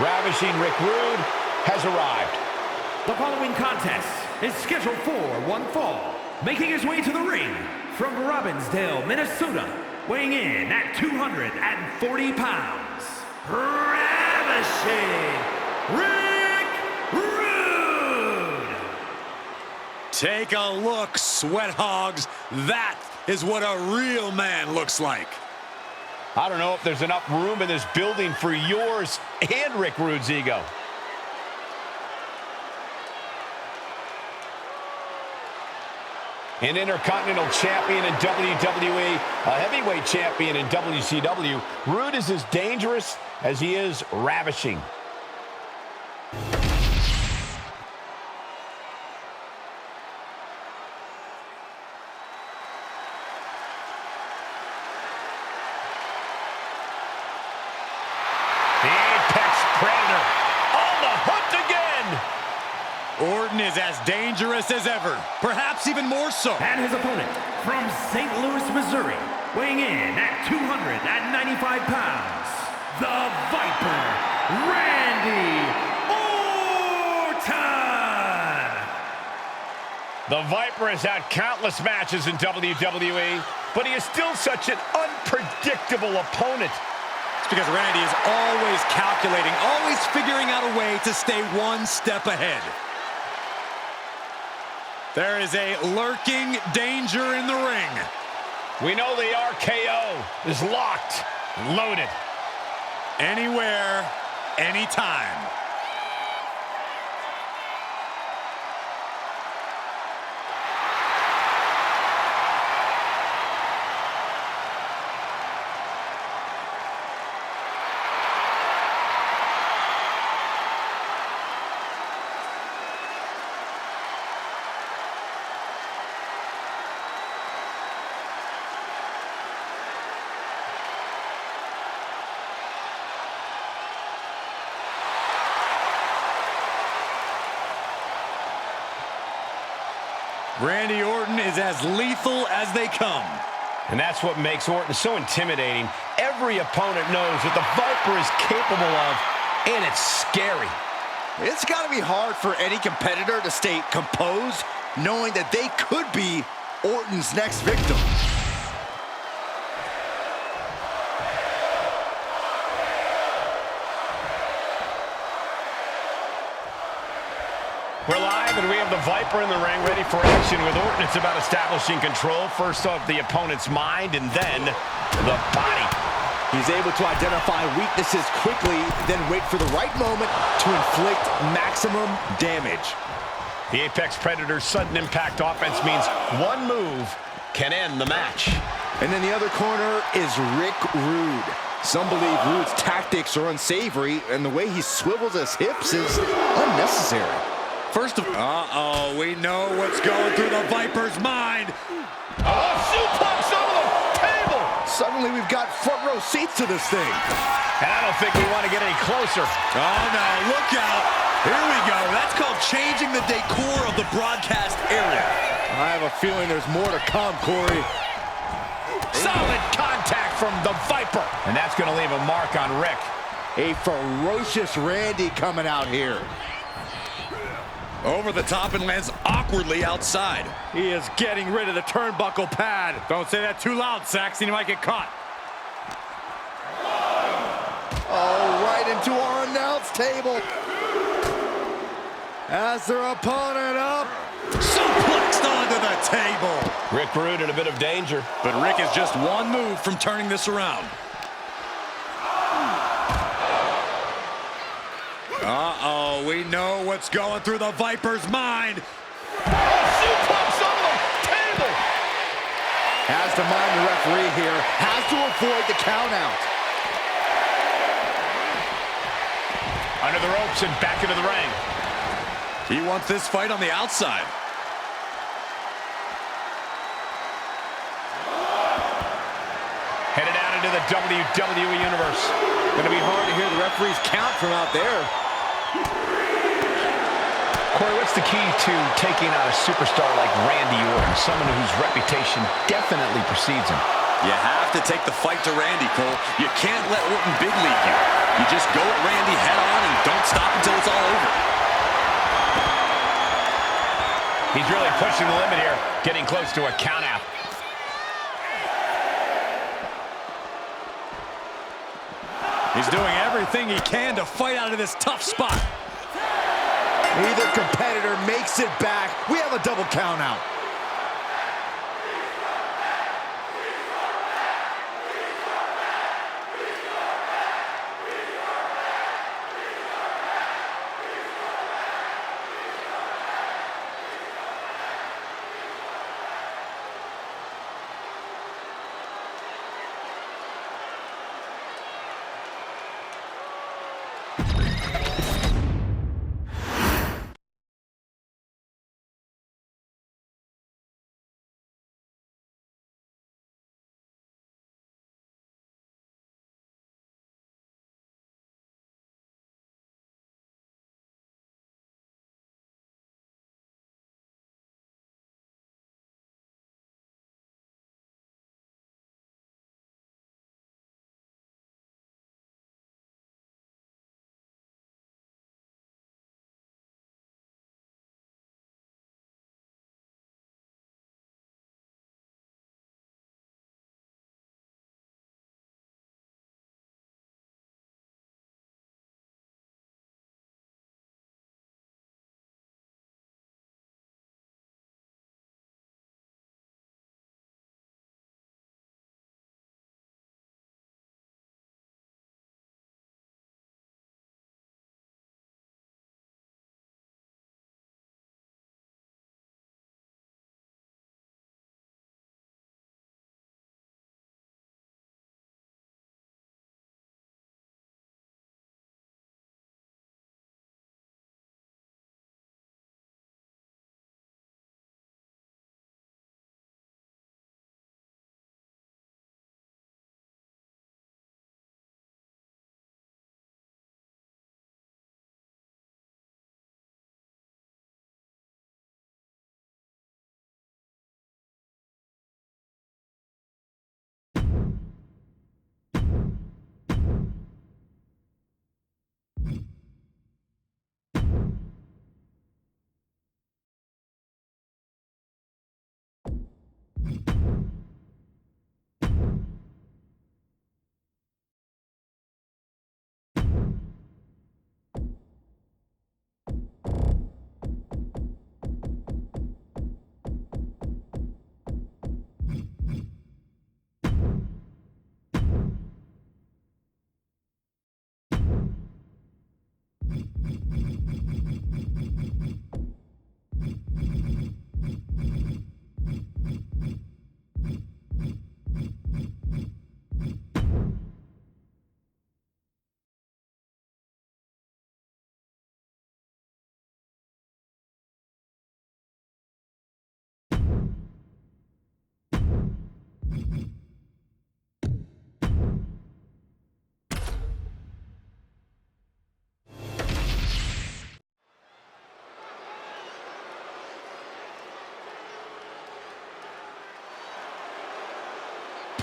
Ravashing Rick Rude has arrived. The following contest is scheduled for one fall. Making his way to the ring from Robbinsdale, Minnesota, weighing in at 240 pounds, Ravashing Rick Rude! Take a look, sweat hogs. That is what a real man looks like. I don't know if there's enough room in this building for yours and Rick Rude's ego. An Intercontinental Champion in WWE, a Heavyweight Champion in WCW, Rude is as dangerous as he is ravishing. The Apex Predator on the hunt again! Orton is as dangerous as ever, perhaps even more so. And his opponent from St. Louis, Missouri, weighing in at 295 pounds, the Viper, Randy Orton! The Viper has had countless matches in WWE, but he is still such an unpredictable opponent. It's because Randy is always calculating, always figuring out a way to stay one step ahead. There is a lurking danger in the ring. We know the RKO is locked, loaded. Anywhere, anytime. Randy Orton is as lethal as they come. And that's what makes Orton so intimidating. Every opponent knows what the Viper is capable of, and it's scary. It's got to be hard for any competitor to stay composed, knowing that they could be Orton's next victim. We're live, and we have the Viper in the ring ready for action. With Orton, it's about establishing control, first off the opponent's mind, and then the body. He's able to identify weaknesses quickly, then wait for the right moment to inflict maximum damage. The Apex Predator's sudden impact offense means one move can end the match. And in the other corner is Rick Rude. Some believe Rude's tactics are unsavory, and the way he swivels his hips is unnecessary. First of all, we know what's going through the Viper's mind. Oh, suplex over the table! Suddenly we've got front row seats to this thing. And I don't think we want to get any closer. Oh no, look out. Here we go. That's called changing the decor of the broadcast area. I have a feeling there's more to come, Corey. Solid contact from the Viper. And that's going to leave a mark on Rick. A ferocious Randy coming out here. Over the top and lands awkwardly outside. He is getting rid of the turnbuckle pad. Don't say that too loud, Saxon. You might get caught. Oh, right into our announce table. As their opponent up. Suplexed onto the table. Rick Rude in a bit of danger. But Rick is just one move from turning this around. Uh-oh, we know what's going through the Viper's mind. Suplex over the table! Has to mind the referee here. Has to avoid the count out. Under the ropes and back into the ring. He wants this fight on the outside. Headed out into the WWE Universe. Going to be hard to hear the referee's count from out there. Corey, what's the key to taking out a superstar like Randy Orton, someone whose reputation definitely precedes him? You have to take the fight to Randy, Cole. You can't let Orton big league you. You just go at Randy head on and don't stop until it's all over. He's really pushing the limit here, getting close to a count out. He's doing everything he can to fight out of this tough spot. Neither competitor makes it back. We have a double count out.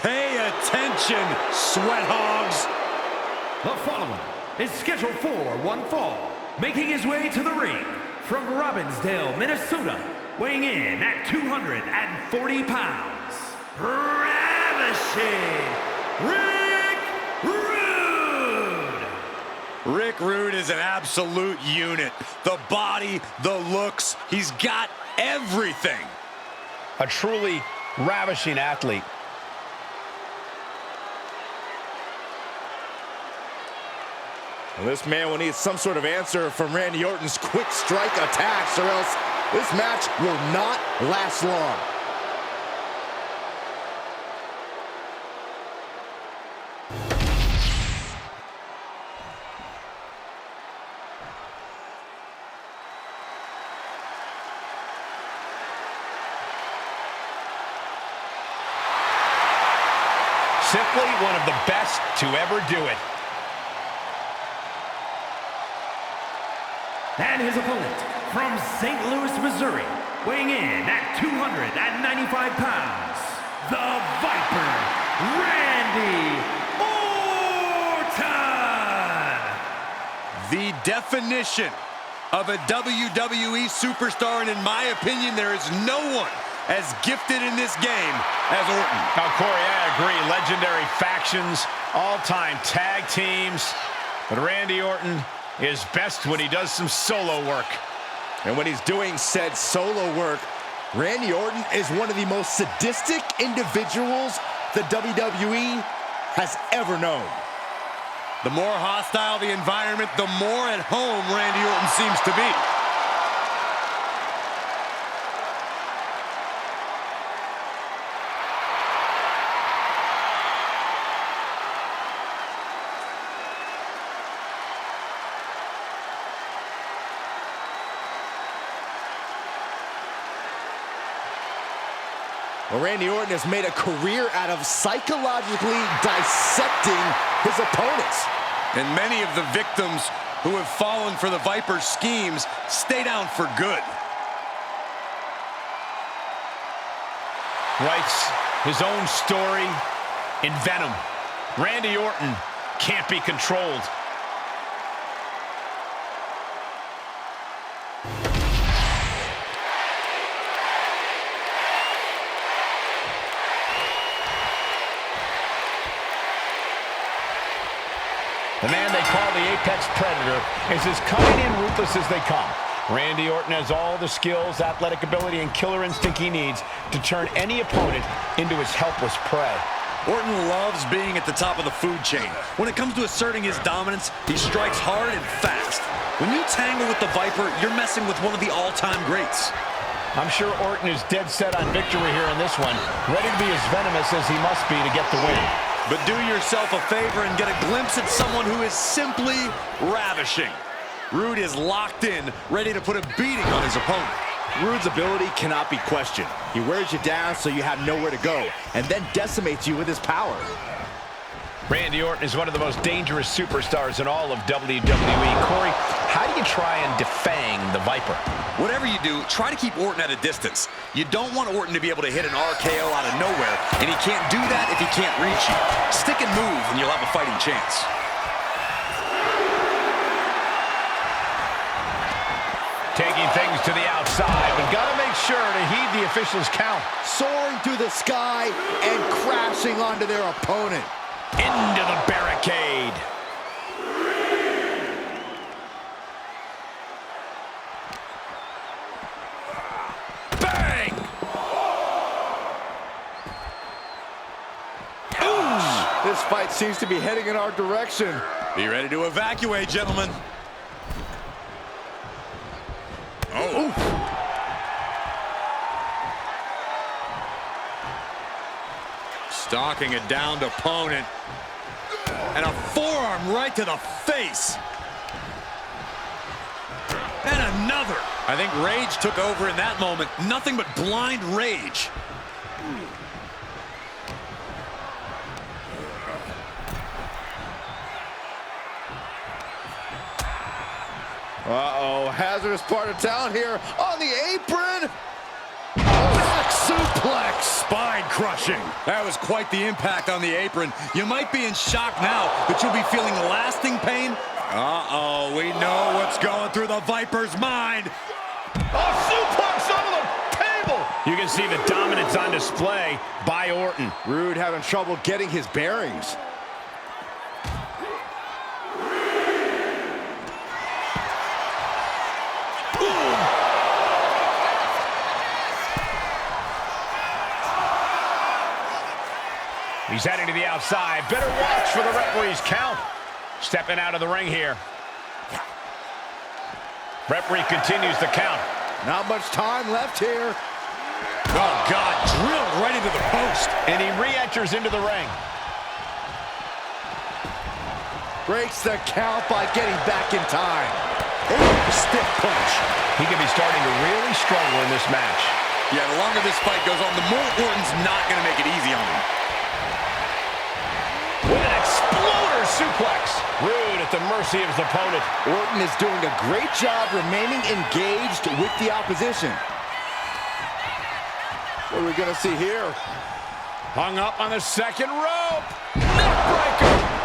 Pay attention, sweat hogs. The following is scheduled for one fall, making his way to the ring from Robbinsdale, Minnesota, weighing in at 240 pounds, Ravashing Rick Rude. Rick Rude is an absolute unit. The body, the looks, he's got everything. A truly ravishing athlete. Well, this man will need some sort of answer from Randy Orton's quick strike attacks, or else this match will not last long. Simply one of the best to ever do it. And his opponent from St. Louis, Missouri, weighing in at 295 pounds, the Viper, Randy Orton! The definition of a WWE superstar, and in my opinion, there is no one as gifted in this game as Orton. Now, Corey, I agree. Legendary factions, all-time tag teams. But Randy Orton is best when he does some solo work. And when he's doing said solo work, Randy Orton is one of the most sadistic individuals the WWE has ever known. The more hostile the environment, the more at home Randy Orton seems to be. Well, Randy Orton has made a career out of psychologically dissecting his opponents. And many of the victims who have fallen for the Viper's schemes stay down for good. Writes his own story in Venom. Randy Orton can't be controlled. The man they call the Apex Predator is as coming in ruthless as they come. Randy Orton has all the skills, athletic ability, and killer instinct he needs to turn any opponent into his helpless prey. Orton loves being at the top of the food chain. When it comes to asserting his dominance, he strikes hard and fast. When you tangle with the Viper, you're messing with one of the all-time greats. I'm sure Orton is dead set on victory here in this one, ready to be as venomous as he must be to get the win. But do yourself a favor and get a glimpse at someone who is simply ravishing. Rude is locked in, ready to put a beating on his opponent. Rude's ability cannot be questioned. He wears you down so you have nowhere to go, and then decimates you with his power. Randy Orton is one of the most dangerous superstars in all of WWE. Corey, how do you try and defang the Viper? Whatever you do, try to keep Orton at a distance. You don't want Orton to be able to hit an RKO out of nowhere, and he can't do that if he can't reach you. Stick and move, and you'll have a fighting chance. Taking things to the outside, but got to make sure to heed the official's count. Soaring through the sky and crashing onto their opponent. Into the barricade. Bang! Ouch! This fight seems to be heading in our direction. Be ready to evacuate, gentlemen. Oh. Oof. Stalking a downed opponent. And a forearm right to the face. And another. I think rage took over in that moment. Nothing but blind rage. Uh-oh, hazardous part of town here on the apron. Back suplex. Spine crushing. That was quite the impact on the apron. You might be in shock now, but you'll be feeling lasting pain. Uh-oh, we know what's going through the Viper's mind. A suplex onto the table. You can see the dominance on display by Orton. Rude having trouble getting his bearings. He's heading to the outside. Better watch for the referee's count. Stepping out of the ring here. Referee continues the count. Not much time left here. Oh, God, drilled right into the post. And he re-enters into the ring. Breaks the count by getting back in time. Stiff punch. He could be starting to really struggle in this match. Yeah, the longer this fight goes on, the more Orton's not going to make it easy on him. With an exploder suplex. Rude at the mercy of his opponent. Orton is doing a great job remaining engaged with the opposition. What are we going to see here? Hung up on the second rope. Neckbreaker.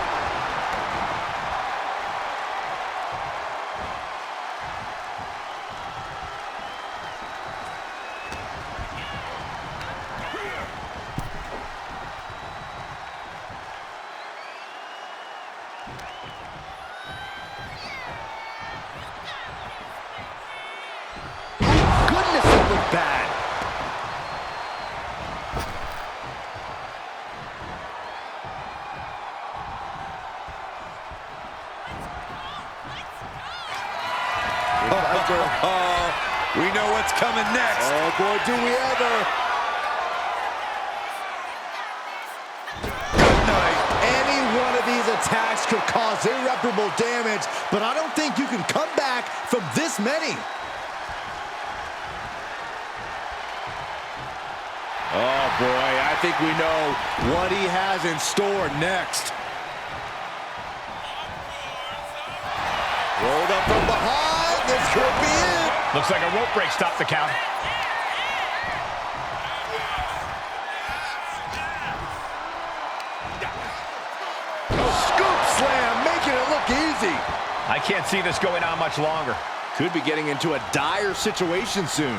Goodness, it looked bad. We know what's coming next. Oh, boy, do we ever. Good night. Any one of these attacks could cause irreparable damage, but I don't think you can come back from this many. Oh, boy, I think we know what he has in store next. Rolled up from behind. This could be it. Looks like a rope break stopped the count. Scoop slam, making it look easy. I can't see this going on much longer. Could be getting into a dire situation soon.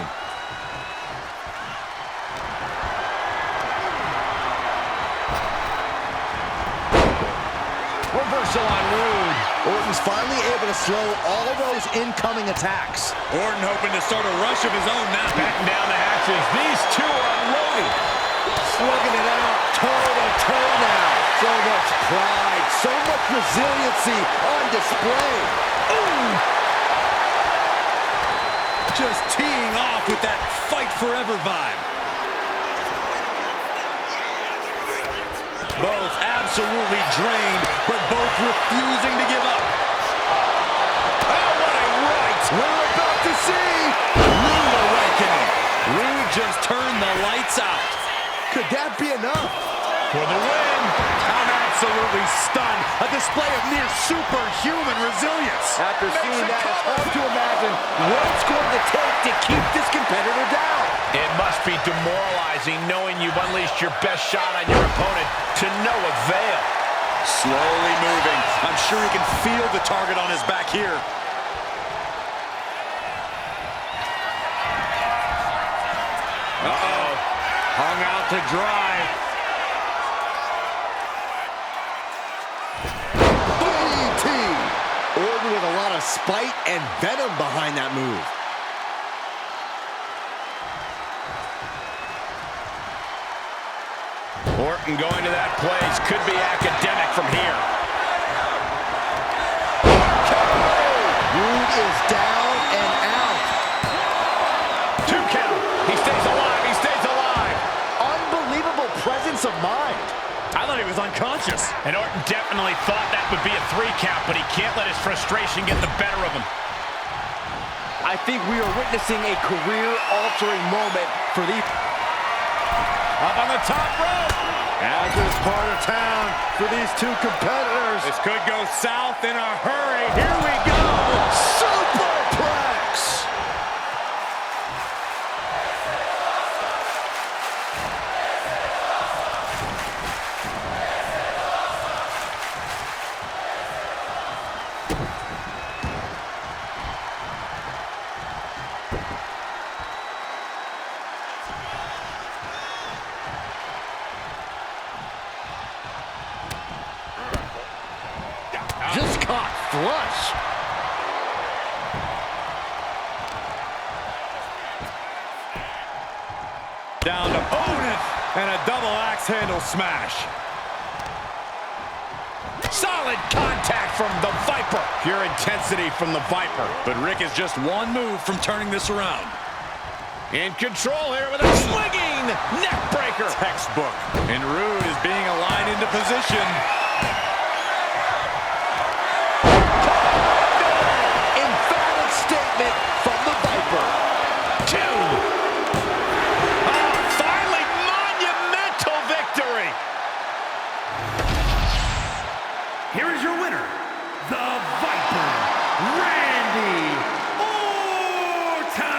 Reversal on Rude. Orton's finally able to slow all of those incoming attacks. Orton hoping to start a rush of his own now. Batten down the hatches. These two are unloading. Slugging it out, toe-to-toe now. So much pride, so much resiliency on display. Ooh. Just teeing off with that fight forever vibe. Both absolutely drained, but both refusing to give up. Oh, what a right! We're about to see Rude awakening. Rude just turned the lights out. Could that be enough? For the win. I'm absolutely stunned. A display of near superhuman resilience. After seeing that, it's hard to imagine what it's going to take to keep this competitor down. It must be demoralizing knowing you've unleashed your best shot on your opponent to no avail. Slowly moving. I'm sure he can feel the target on his back here. Uh-oh. Hung out to dry. DDT. Orton with a lot of spite and venom behind that move. Orton going to that place could be academic from here. Rude is down and out. 2 count. He stays alive. He stays alive. Unbelievable presence of mind. I thought he was unconscious. And Orton definitely thought that would be a 3 count, but he can't let his frustration get the better of him. I think we are witnessing a career-altering moment for the... Up on the top rope. As is part of town for these two competitors. This could go south in a hurry. Here we go. Superplex! Just caught flush. Down to Orton and a double axe handle smash. Solid contact from the Viper. Pure intensity from the Viper. But Rick is just one move from turning this around. In control here with a swinging neck breaker. Textbook. And Rude is being aligned into position. Emphatic statement from the Viper. 2. Oh, finally monumental victory. Here is your winner, the Viper, Randy Orton!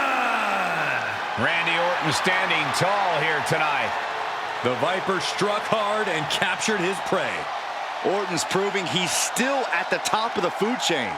Randy Orton standing tall here tonight. The Viper struck hard and captured his prey. Orton's proving he's still at the top of the food chain.